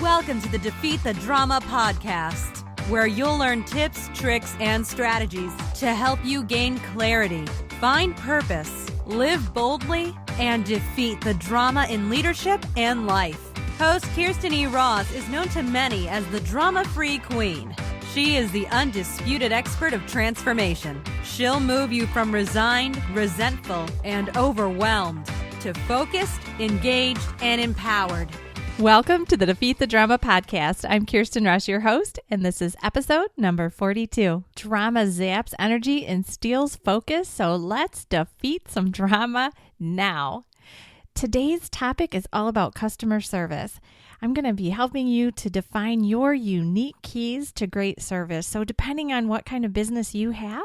Welcome to the Defeat the Drama podcast, where you'll learn tips, tricks, and strategies to help you gain clarity, find purpose, live boldly, and defeat the drama in leadership and life. Host Kirsten E. Ross is known to many as the drama-free queen. She is the undisputed expert of transformation. She'll move you from resigned, resentful, and overwhelmed to focused, engaged, and empowered. Welcome to the Defeat the Drama podcast. I'm Kirsten Rush, your host, and this is episode number 42. Drama zaps energy and steals focus, so let's defeat some drama now. Today's topic is all about customer service. I'm going to be helping you to define your unique keys to great service. So depending on what kind of business you have,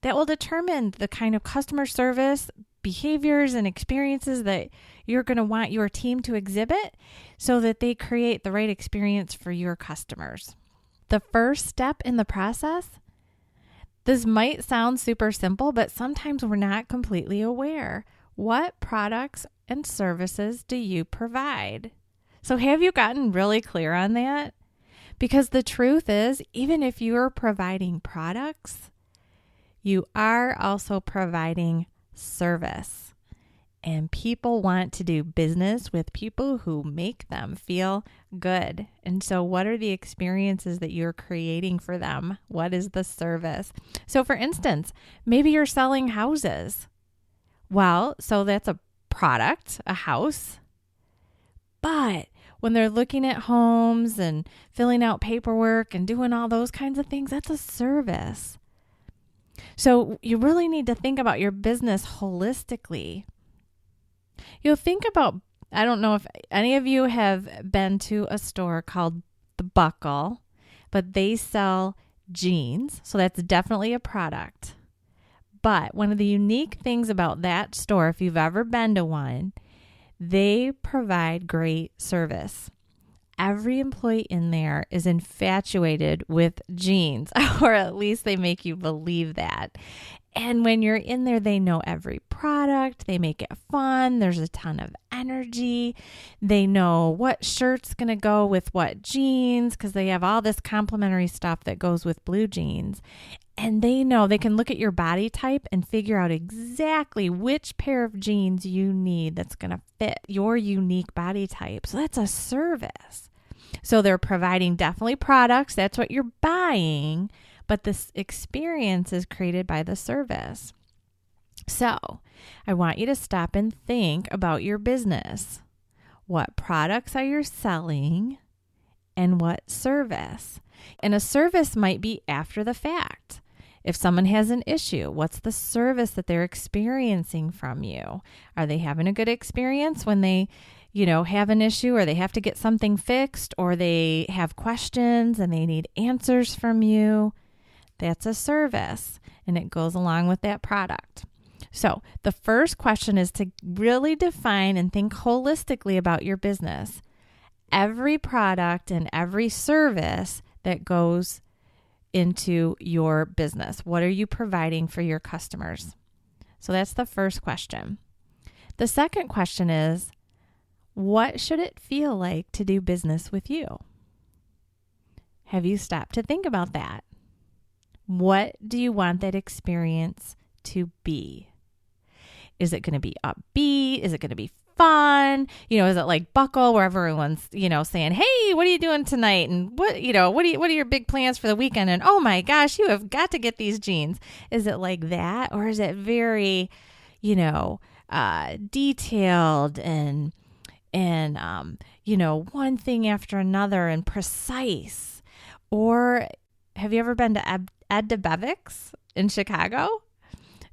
that will determine the kind of customer service behaviors and experiences that you're going to want your team to exhibit so that they create the right experience for your customers. The first step in the process, this might sound super simple, but sometimes we're not completely aware. What products and services do you provide? So have you gotten really clear on that? Because the truth is, even if you're providing products, you are also providing service. And people want to do business with people who make them feel good. And so what are the experiences that you're creating for them? What is the service? So for instance, maybe you're selling houses. Well, so that's a product, a house. But when they're looking at homes and filling out paperwork and doing all those kinds of things, that's a service. So you really need to think about your business holistically. You'll think about, I don't know if any of you have been to a store called The Buckle, but they sell jeans. So that's definitely a product. But one of the unique things about that store, if you've ever been to one, they provide great service. Every employee in there is infatuated with jeans, or at least they make you believe that. And when you're in there, they know every product. They make it fun. There's a ton of energy. They know what shirt's going to go with what jeans because they have all this complimentary stuff that goes with blue jeans. And they know they can look at your body type and figure out exactly which pair of jeans you need that's going to fit your unique body type. So that's a service. So they're providing definitely products. That's what you're buying. But this experience is created by the service. So I want you to stop and think about your business. What products are you selling and what service? And a service might be after the fact. If someone has an issue, what's the service that they're experiencing from you? Are they having a good experience when they, have an issue or they have to get something fixed or they have questions and they need answers from you? That's a service and it goes along with that product. So the first question is to really define and think holistically about your business. Every product and every service that goes into your business. What are you providing for your customers? So that's the first question. The second question is, what should it feel like to do business with you? Have you stopped to think about that? What do you want that experience to be? Is it going to be upbeat? Is it going to be fun? Is it like Buckle where everyone's, saying, hey, what are you doing tonight? And what are your big plans for the weekend? And oh my gosh, you have got to get these jeans. Is it like that? Or is it very, detailed and one thing after another and precise? Or have you ever been to Ed DeBevick's in Chicago?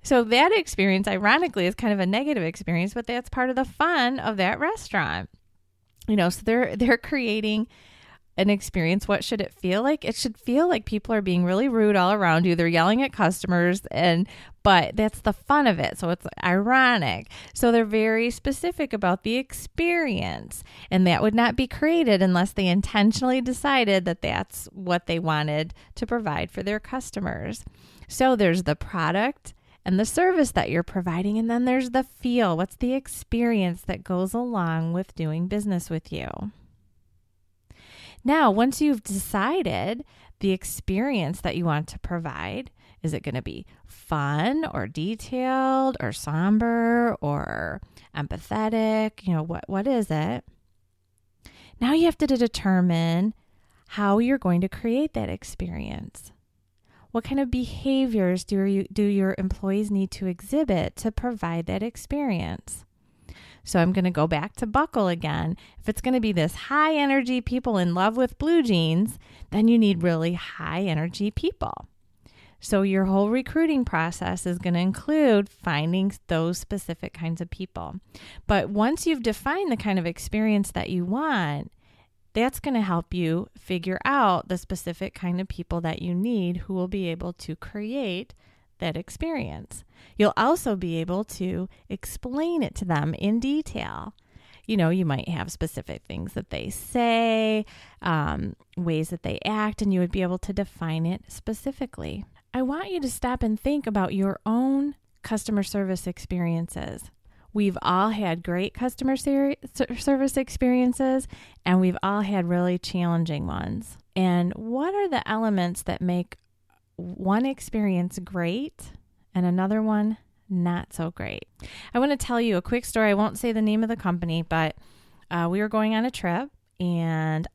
So that experience, ironically, is kind of a negative experience, but that's part of the fun of that restaurant. So they're creating an experience. What should it feel like? It should feel like people are being really rude all around you. They're yelling at customers, but that's the fun of it. So it's ironic. So they're very specific about the experience, and that would not be created unless they intentionally decided that that's what they wanted to provide for their customers. So there's the product and the service that you're providing. And then there's the feel. What's the experience that goes along with doing business with you? Now, once you've decided the experience that you want to provide, is it going to be fun or detailed or somber or empathetic? What is it? Now you have to determine how you're going to create that experience. What kind of behaviors do your employees need to exhibit to provide that experience? So I'm going to go back to buckle again. If it's going to be this high energy people in love with blue jeans, then you need really high energy people. So your whole recruiting process is going to include finding those specific kinds of people. But once you've defined the kind of experience that you want, that's going to help you figure out the specific kind of people that you need who will be able to create that experience. You'll also be able to explain it to them in detail. You might have specific things that they say, ways that they act, and you would be able to define it specifically. I want you to stop and think about your own customer service experiences. We've all had great customer service experiences, and we've all had really challenging ones. And what are the elements that make one experience great and another one not so great? I want to tell you a quick story. I won't say the name of the company, but we were going on a trip, and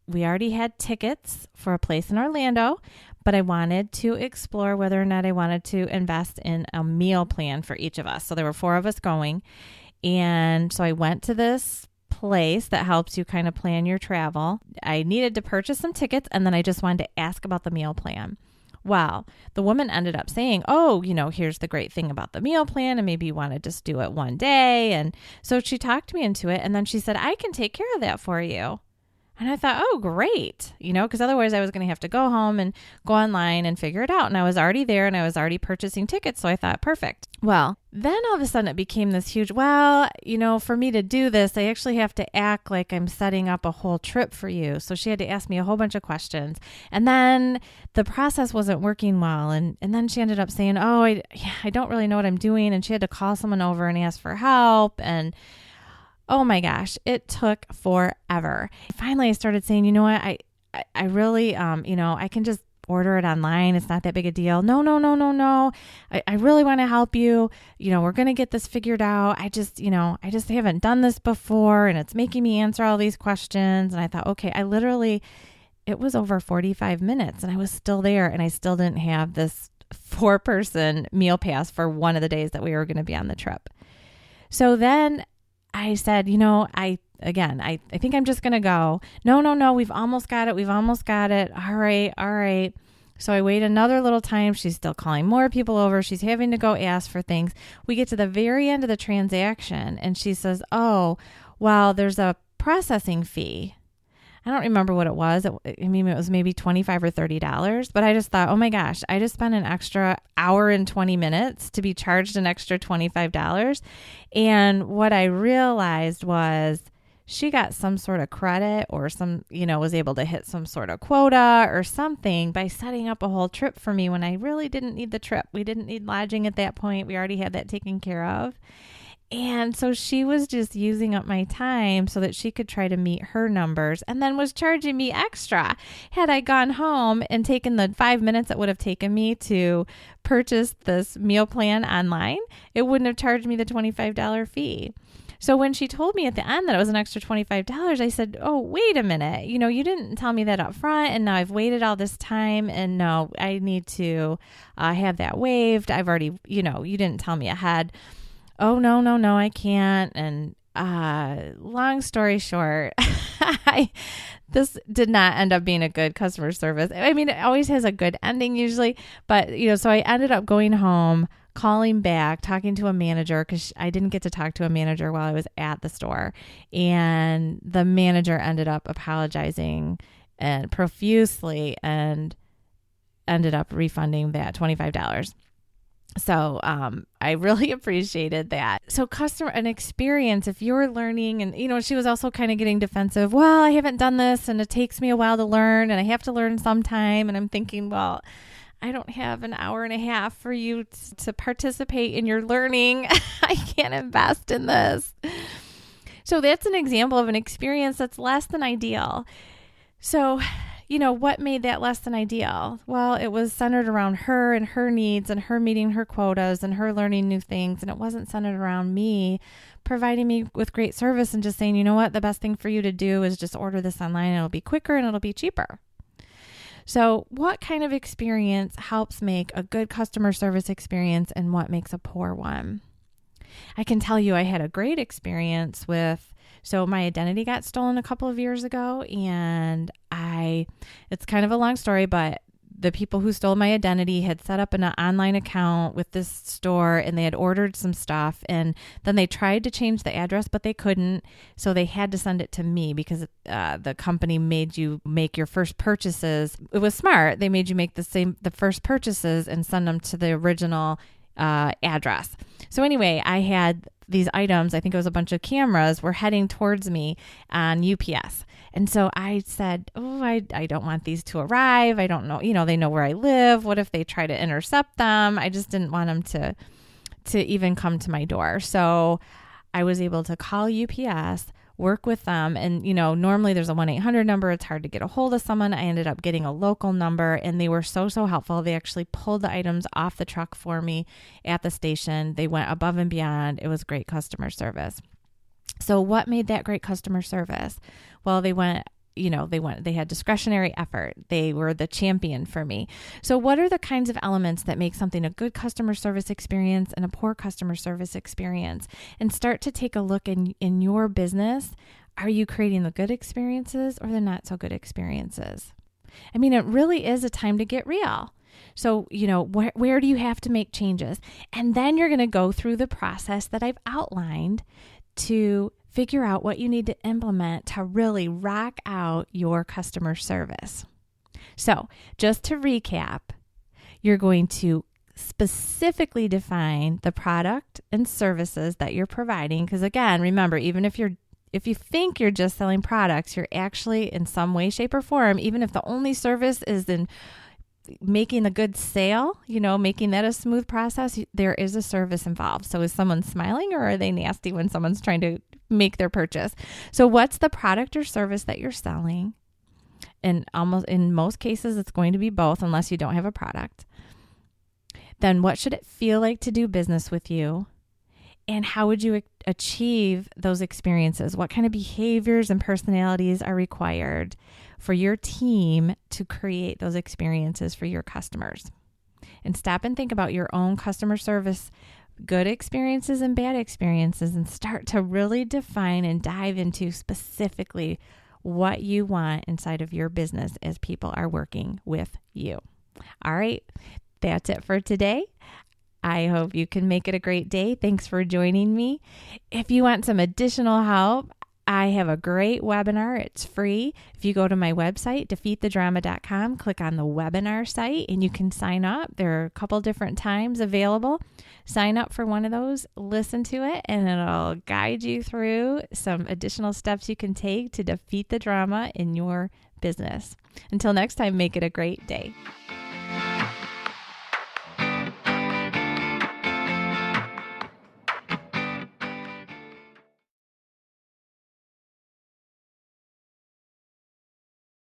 we already had tickets for a place in Orlando, but I wanted to explore whether or not I wanted to invest in a meal plan for each of us. So there were 4 of us going. And so I went to this place that helps you kind of plan your travel. I needed to purchase some tickets, and then I just wanted to ask about the meal plan. Well, the woman ended up saying, here's the great thing about the meal plan, and maybe you want to just do it one day. And so she talked me into it, and then she said, I can take care of that for you. And I thought, oh, great, because otherwise I was going to have to go home and go online and figure it out. And I was already there, and I was already purchasing tickets. So I thought, perfect. Well, then all of a sudden it became this huge, for me to do this, I actually have to act like I'm setting up a whole trip for you. So she had to ask me a whole bunch of questions. And then the process wasn't working well. And then she ended up saying, I don't really know what I'm doing. And she had to call someone over and ask for help. And oh my gosh, it took forever. Finally, I started saying, I really, I can just order it online. It's not that big a deal. No. I really want to help you. We're going to get this figured out. I just haven't done this before, and it's making me answer all these questions. And I thought, okay, it was over 45 minutes, and I was still there, and I still didn't have this 4-person meal pass for one of the days that we were going to be on the trip. So then I said, I think I'm just going to go. No, we've almost got it. All right. So I wait another little time. She's still calling more people over. She's having to go ask for things. We get to the very end of the transaction, and she says, there's a processing fee. I don't remember what it was. It was maybe $25 or $30, but I just thought, oh my gosh, I just spent an extra hour and 20 minutes to be charged an extra $25. And what I realized was she got some sort of credit or was able to hit some sort of quota or something by setting up a whole trip for me when I really didn't need the trip. We didn't need lodging at that point. We already had that taken care of. And so she was just using up my time so that she could try to meet her numbers, and then was charging me extra. Had I gone home and taken the 5 minutes it would have taken me to purchase this meal plan online, it wouldn't have charged me the $25 fee. So when she told me at the end that it was an extra $25, I said, oh, wait a minute. You didn't tell me that up front, and now I've waited all this time, and no, I need to have that waived. I've already, you didn't tell me ahead. Oh, no, I can't. And long story short, this did not end up being a good customer service. I mean, it always has a good ending usually. But, so I ended up going home, calling back, talking to a manager, because I didn't get to talk to a manager while I was at the store. And the manager ended up apologizing and profusely and ended up refunding that $25. So I really appreciated that. So an experience, if you're learning, and, she was also kind of getting defensive. Well, I haven't done this, and it takes me a while to learn, and I have to learn sometime. And I'm thinking, well, I don't have an hour and a half for you to participate in your learning. I can't invest in this. So that's an example of an experience that's less than ideal. So, what made that less than ideal? Well, it was centered around her and her needs and her meeting her quotas and her learning new things. And it wasn't centered around me providing me with great service and just saying, you know what, the best thing for you to do is just order this online. It'll be quicker and it'll be cheaper. So what kind of experience helps make a good customer service experience and what makes a poor one? I can tell you I had a great experience so my identity got stolen a couple of years ago, and it's kind of a long story, but the people who stole my identity had set up an online account with this store, and they had ordered some stuff, and then they tried to change the address, but they couldn't. So they had to send it to me because the company made you make your first purchases. It was smart. They made you make the first purchases and send them to the original address. So anyway, I had these items, I think it was a bunch of cameras, were heading towards me on UPS. And so I said, I don't want these to arrive. I don't know, they know where I live. What if they try to intercept them? I just didn't want them to even come to my door. So I was able to call UPS, work with them. And, normally there's a 1-800 number. It's hard to get a hold of someone. I ended up getting a local number, and they were so helpful. They actually pulled the items off the truck for me at the station. They went above and beyond. It was great customer service. So what made that great customer service? Well, they had discretionary effort. They were the champion for me. So what are the kinds of elements that make something a good customer service experience and a poor customer service experience? And start to take a look in your business. Are you creating the good experiences or the not so good experiences? I mean, it really is a time to get real. So, where do you have to make changes? And then you're going to go through the process that I've outlined to figure out what you need to implement to really rock out your customer service. So just to recap, you're going to specifically define the product and services that you're providing. Because again, remember, even if you think you're just selling products, you're actually in some way, shape, or form, even if the only service is in making a good sale, making that a smooth process, there is a service involved. So is someone smiling, or are they nasty when someone's trying to make their purchase? So what's the product or service that you're selling? And in most cases, it's going to be both unless you don't have a product. Then what should it feel like to do business with you? And how would you achieve those experiences? What kind of behaviors and personalities are required for your team to create those experiences for your customers? And stop and think about your own customer service, good experiences and bad experiences, and start to really define and dive into specifically what you want inside of your business as people are working with you. All right, that's it for today. I hope you can make it a great day. Thanks for joining me. If you want some additional help, I have a great webinar. It's free. If you go to my website, defeatthedrama.com, click on the webinar site and you can sign up. There are a couple different times available. Sign up for one of those, listen to it, and it'll guide you through some additional steps you can take to defeat the drama in your business. Until next time, make it a great day.